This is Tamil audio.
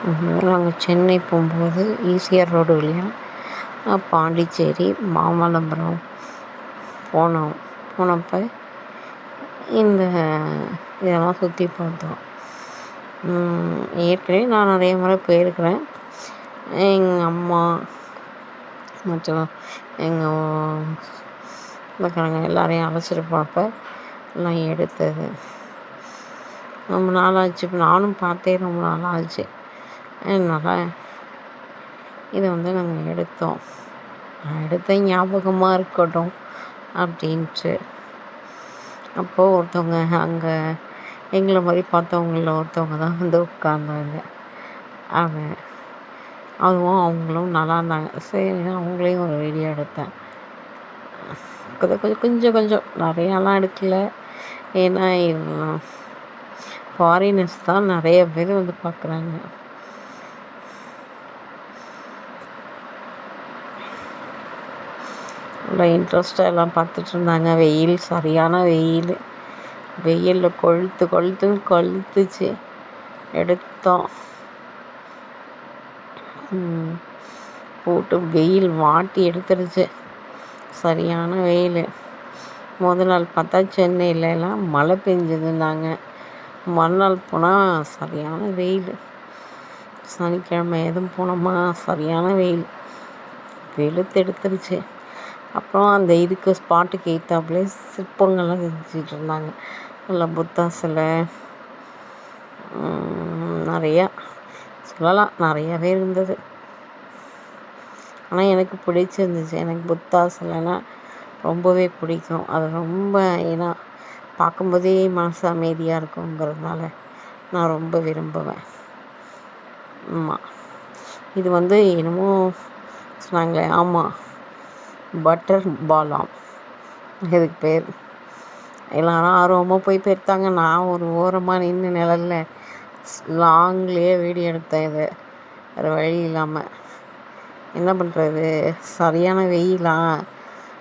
நாங்கள் சென்னை போகும்போது ஈசிஆர் ரோடு வழியாக பாண்டிச்சேரி மாமல்லபுரம் போனப்போ இந்த இதெல்லாம் சுற்றி பார்த்தோம். ஏற்கனவே நான் நிறைய முறை போயிருக்கிறேன். எங்கள் அம்மா மற்றும் எங்கள் சொந்தக்காரங்க எல்லாரையும் அழைச்சிட்டு போனப்போ எல்லாம் எடுத்தது. ரொம்ப நாளாச்சு, இப்போ நானும் பார்த்தே ரொம்ப நாளாச்சு. அதனால் இதை நாங்கள் எடுத்தோம். எடுத்த ஞாபகமாக இருக்கட்டும் அப்படின்ட்டு. அப்போது ஒருத்தவங்க அங்கே எங்களை மாதிரி பார்த்தவங்கள ஒருத்தவங்க தான் உட்கார்ந்தாங்க. அதுவும் அவங்களும் நல்லா இருந்தாங்க. சரி, அவங்களையும் ஒரு வீடியோ எடுத்தேன். கொஞ்சம் கொஞ்சம் நிறையாலாம் எடுக்கல. ஏன்னா ஃபாரினர்ஸ் தான் நிறைய பேர் பார்க்குறாங்க. நல்லா இன்ட்ரெஸ்ட்டாக எல்லாம் பார்த்துட்டு இருந்தாங்க. வெயில், சரியான வெயிலில் கொளுத்துச்சு. எடுத்தோம். போட்டு வெயில் வாட்டி எடுத்துருச்சு. சரியான வெயில். முதல் நாள் பார்த்தா சென்னையிலலாம் மழை பெஞ்சதுன்னாங்க. மறுநாள் போனால் சரியான வெயில். சனிக்கிழமை எதுவும் போனோமா சரியான வெயில் எடுத்துருச்சு. அப்புறம் அந்த இதுக்கு ஸ்பாட்டுக்கு ஏற்றாப்புலே சிற்பங்கள்லாம் செஞ்சுட்டு இருந்தாங்க. நல்லா புத்தா சிலை நிறையா சொல்லலாம், நிறையாவே இருந்தது. ஆனால் எனக்கு பிடிச்சிருந்துச்சு. எனக்கு புத்தா சிலைனா ரொம்பவே பிடிக்கும். அது ரொம்ப ஏன்னா பார்க்கும்போதே மனசு அமைதியாக இருக்குங்கிறதுனால நான் ரொம்ப விரும்புவேன். ஆமாம், இது என்னமோ சொன்னாங்களே, ஆமாம், பட்டர் பாலாம் இதுக்கு பேர். எல்லாரும் ஆர்வமாக போய் போயிருந்தாங்க. நான் ஒரு ஓரமாக நின்று நிழலில் லாங்லேயே வீடியோ எடுத்தேன். இது வேறு வழி இல்லாமல் என்ன பண்ணுறது, சரியான வெயிலா